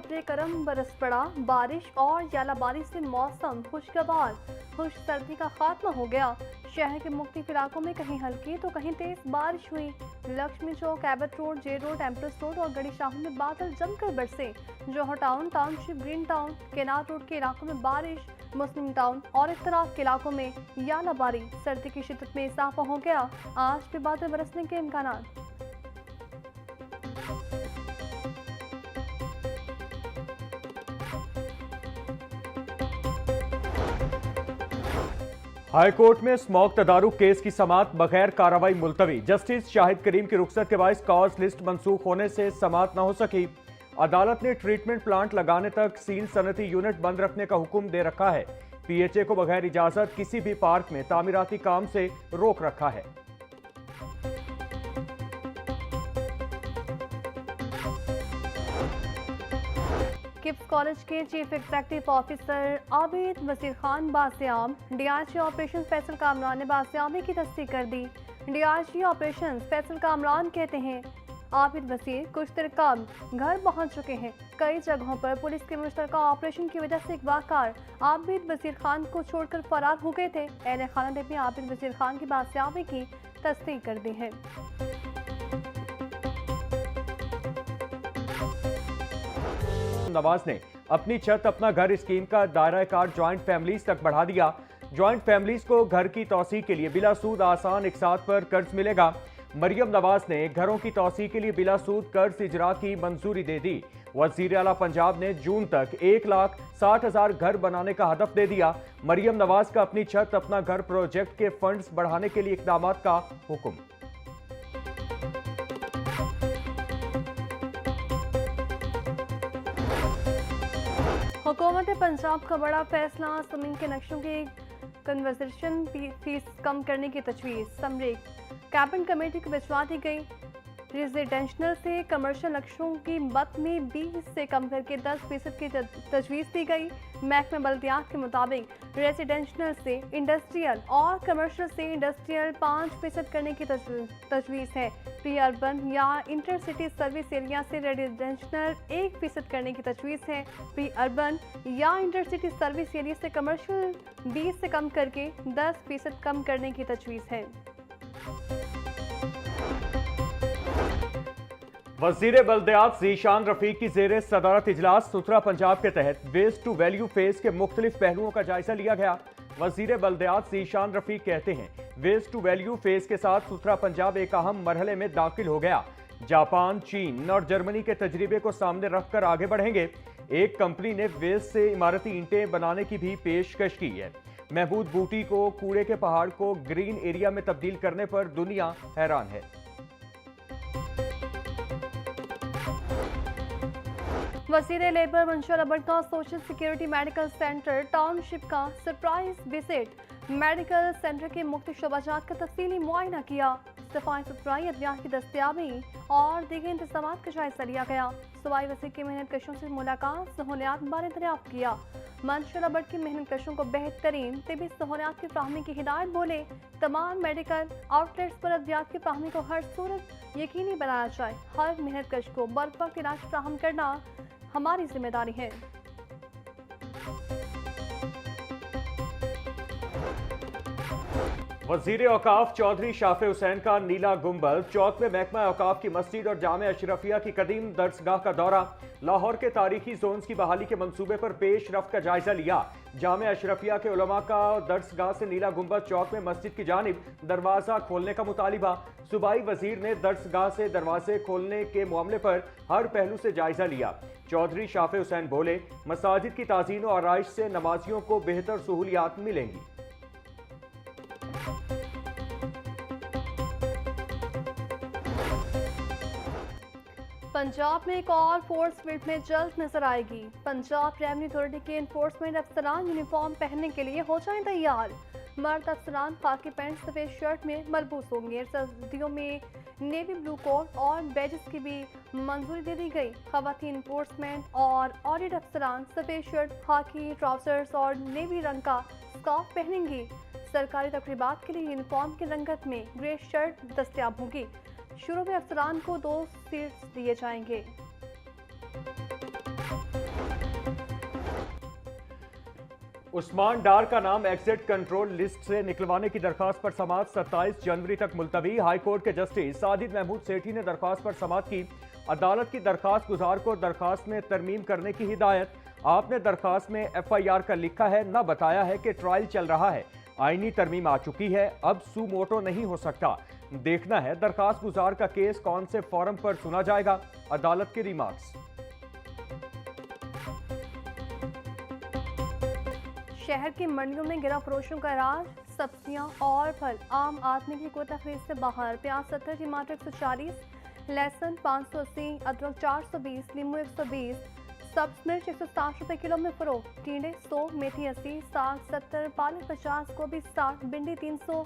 ज़बरे करम बरस पड़ा। बारिश और यालाबारी से मौसम खुशगवार, खुश सर्दी का खात्मा हो गया। शहर के मुख्तलिफ इलाकों में कहीं हल्की तो कहीं तेज बारिश हुई। लक्ष्मी चौक, एबट रोड, जे रोड, एम्प्रेस रोड और गड़ी शाहू में बादल जमकर बरसे। जौहर town, township, green town, केनार road के इलाकों में बारिश, मुस्लिम टाउन और इख्तलाफ के इलाकों में यालाबारी। सर्दी की शिद्दत में इजाफा हो गया। आज भी बादल बरसने के इम्कान। हाईकोर्ट में स्मॉग तदारुक केस की समाअत बगैर कार्रवाई मुलतवी। जस्टिस शाहिद करीम की रुखसत के बायस कॉज लिस्ट मंसूख होने से समाअत न हो सकी। अदालत ने ट्रीटमेंट प्लांट लगाने तक सील सनती यूनिट बंद रखने का हुक्म दे रखा है। पीएचए को बगैर इजाजत किसी भी पार्क में तामीराती काम से रोक रखा है। किप्स कॉलेज के chief executive officer Abid Wasir Khan बासियाम, DIG operation Faisal Kamran ने बासियामी की तस्दीक कर दी। डीआईजी ऑपरेशन फैसल कामरान कहते हैं आबिद वसीर कुछ तरकाम घर पहुंच चुके हैं। कई जगहों पर पुलिस के मुश्तरका ऑपरेशन की वजह से अगवाकार आबिद वसीर खान को छोड़कर फरार हो गए थे। अहले खाना ने भी आबिद वसीर खान की बासियामी की तस्दीक कर दी है। नवाज ने अपनी छत अपना घर स्कीम का दायरा कार ज्वाइंट फैमिलीज तक बढ़ा दिया। ज्वाइंट फैमिलीज को घर की तौसीक के लिए बिला सूद आसान एक साथ पर कर्ज मिलेगा। मरियम नवाज ने घरों की तौसीक के लिए बिला सूद कर्ज इजरा की मंजूरी दे दी। वजीर आला पंजाब ने जून तक 1,60,000 घर बनाने का हदफ दे दिया। मरियम नवाज का अपनी छत अपना घर प्रोजेक्ट के फंड्स बढ़ाने के लिए इकदाम का हुक्म। हुकूमत पंजाब का बड़ा फैसला, जमीन के नक्शों की कन्वर्सेशन फीस कम करने की तजवीज़। समरी कैबिनेट कमेटी को भिजवा दी गई। रेजिडेंशनल से कमर्शियल नक्शों की मद में 20 से कम करके 10% की तजवीज़ दी गई। महकमा बल्दियात के मुताबिक रेजिडेंशनल से इंडस्ट्रियल और कमर्शियल से इंडस्ट्रियल 5% करने की तजवीज़ है। प्री अर्बन या इंटर सिटी सर्विस एरिया से रेजिडेंशनल 1% करने की तजवीज़ है। प्री अर्बन या इंटर सिटी सर्विस एरिया से कमर्शियल 20 से कम करके 10% कम करने की तजवीज़ है। वजीर बल्दियात ज़ीशान रफीक की ज़ेरे सदारत इजलास सुथरा पंजाब के तहत वेस्ट टू वैल्यू फेज के मुख्तलिफ पहलुओं का जायजा लिया गया। वजीर बल्दियात ज़ीशान रफीक कहते हैं वेस्ट टू वैल्यू फेज के साथ सुथरा पंजाब एक अहम मरहले में दाखिल हो गया। जापान, चीन और जर्मनी के तजर्बे को सामने रखकर आगे बढ़ेंगे। एक कंपनी ने वेस्ट से इमारती ईंटें बनाने की भी पेशकश की है। महमूद बूटी को कूड़े के पहाड़ को ग्रीन एरिया में तब्दील करने पर दुनिया हैरान है। वज़ीर लेबर मंशूर अबड़ का social security medical centre township का सरप्राइज विजिट। मेडिकल सेंटर के मुख्य शोबाजात का तफसीली मुआयना किया। सफाई सुथराई, अद्वियात की दस्तियाबी और दीगर इंतजाम का जायजा लिया गया। सूबाई वज़ीर की मेहनत कशों से मुलाकात, सहूलियात बारे दरियाफ्त किया। मंशूर अबड़ की मेहनत कशों को बेहतरीन तिबी सहूलियात की फ्राहमी की हिदायत बोले। तमाम मेडिकल आउटलेट्स पर अद्वियात की फ्राहमी को हर सूरत यकीनी बनाया जाए। हर मेहनत कश को बरवक्त इलाज फ्राहम करना हमारी जिम्मेदारी है। वजीर औकाफ चौधरी शाफे हुसैन का नीला गुंबद चौक में महकमा औकाफ की मस्जिद और जामे अशरफिया की कदीम दर्सगाह का दौरा। लाहौर के तारीखी जोन्स की बहाली के मंसूबे पर पेश रफ्त का जायजा लिया। जामे अशरफिया के उलमा का दर्सगाह से नीला गुंबद चौक में मस्जिद की जानिब दरवाजा खोलने का मुतालिबा। सूबाई वजीर ने दर्सगाह से दरवाजे खोलने के मामले पर हर पहलू से जायजा लिया। चौधरी शाफे हुसैन बोले मसाजिद की ताज़ीन और आराइश से नमाजियों को बेहतर सहूलियात मिलेंगी। पंजाब में एक और फोर्स फील्ड में जल्द नजर आएगी। पंजाब रेवेन्यू अथॉरिटी के इन्फोर्समेंट अफसरान यूनिफॉर्म पहनने के लिए हो जाएं तैयार। मर्द अफसरान खाकी पैंट सफेद शर्ट में मलबूस होंगे। सर्दियों में नेवी ब्लू कोट और बैजेस की भी मंजूरी दे दी गई। खवातीन इन्फोर्समेंट और ऑडिट अफसरान सफेद शर्ट, खाकी ट्राउजर्स और नेवी रंग का स्कार्फ पहनेंगी। सरकारी तकरीबात के लिए यूनिफॉर्म की रंगत में ग्रे शर्ट दस्तयाब होगी। शुरू में अफसरान को 2 सीट्स दिए जाएंगे। उस्मान डार का नाम एग्जिट कंट्रोल लिस्ट से निकलवाने की दरखास्त पर समाअत 27 जनवरी तक मुलतवी। हाईकोर्ट के जस्टिस साजिद महमूद सेठी ने दरखास्त पर समाअत की। अदालत की दरखास्त गुजार को दरखास्त में तरमीम करने की हिदायत। आपने दरखास्त में FIR का लिखा है, न बताया है कि ट्रायल चल रहा है। आईनी तरमीम आ चुकी है, अब सू मोटो नहीं हो सकता। देखना है दरखास्त गुजार का केस कौन से फोरम पर सुना जाएगा। अदालत के रिमार्क्स। शहर की मंडियों में गिरा फरोशों का राज। सब्जियां और फल आम आदमी की कोता खरीद से बाहर। प्याज 70, टमाटर 140, लहसुन 580, अदरक 420, नींबू 120, सब्ज मिर्च 160 रुपए किलो में फरोख्त। टींडे 100, मेथी 80, साग 70, पालक 50, गोभी 60, भिंडी 300,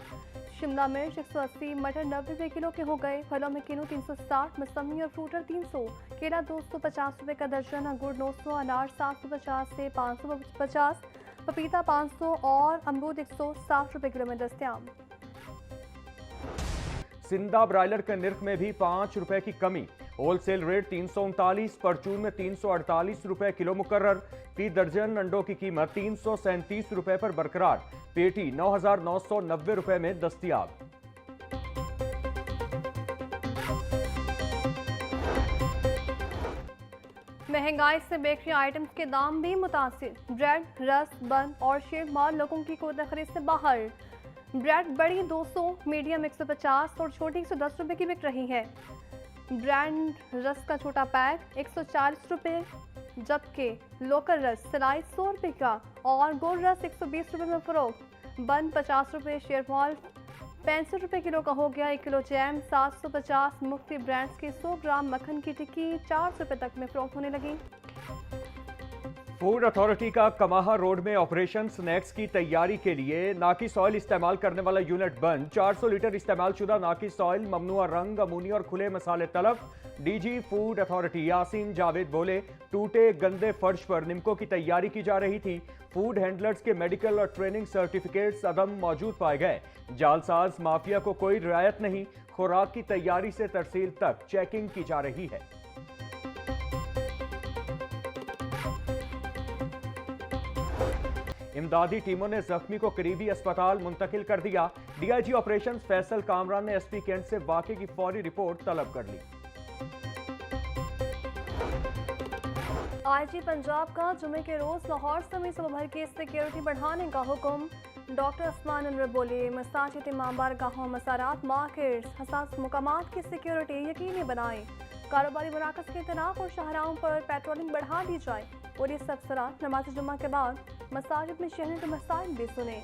शिमला मिर्च 180, मटर 90 रुपए किलो के हो गए। फलों में किलो 360, मौसमी और फ्रूटर 300, केला 250 रुपए का दर्जन, अंगूर 900, अनार 750 से 550, पपीता 500 और अमरूद 160 रुपए किलो में दस्तयाब। सिंधा ब्रायलर के निर्ख में भी 5 रुपए की कमी। होलसेल रेट 339, परचून में 348 रुपए किलो मुकर्रर। फी दर्जन अंडों की कीमत 337 रुपए पर बरकरार। पेटी 9,990 रुपए में दस्तयाब। महंगाई से बेकरी आइटम्स के दाम भी मुतासिर। ब्रेड, रस्क, बन और शेव माल लोगों की कोता खरीद से बाहर। ब्रेड बड़ी 200, मीडियम 150 और छोटी 110 रुपए की बिक रही है। ब्रांड रस्क का छोटा पैक 140 रुपए, जबकि लोकल रस्क सिलाई 100 रुपए का और गोल रस्क 120 रुपए में फरोख्त। बन 50 रुपए, शेव माल 65 रुपए किलो का हो गया। 1 किलो जैम 750। मुफ्ती ब्रांड्स की 100 ग्राम मक्खन की टिक्की 400 रुपए तक में फरोख्त होने लगी। फूड अथॉरिटी का कमाहा रोड में ऑपरेशन स्नैक्स की तैयारी के लिए नाकिस ऑयल इस्तेमाल करने वाला यूनिट बंद। 400 लीटर इस्तेमाल शुदा नाकिस ऑयल, ममनुआ रंग, अमोनिया और खुले मसाले तलब। DG food authority Yasin Javed बोले, टूटे गंदे फर्श पर निमको की तैयारी की जा रही थी। फूड हैंडलर्स के मेडिकल और ट्रेनिंग सर्टिफिकेट्स अदम मौजूद पाए गए। जालसाज माफिया को कोई रियायत नहीं। खुराक की तैयारी से तरसील तक चेकिंग की जा रही है। इमदादी टीमों ने जख्मी को करीबी अस्पताल मुंतकिल कर दिया। DIG ऑपरेशन फैसल कामरान ने SP कैंट से वाकये की फौरी रिपोर्ट तलब कर ली। IG पंजाब का जुमे के रोज लाहौर समेत सूबा भर की सिक्योरिटी बढ़ाने का हुक्म। डॉक्टर उस्मान अनवर बोले, मसाजिद, इमाम बारगाहों, मसारात, मार्केट्स, हसास मुकामात की सिक्योरिटी यकीनी बनाएं। कारोबारी मराकज के तनाव और शाहराहों पर पेट्रोलिंग बढ़ा दी जाए। और ये सब सरात नमाज जुम्मा के बाद मसाजिद में शहरी के मसाइल भी सुने।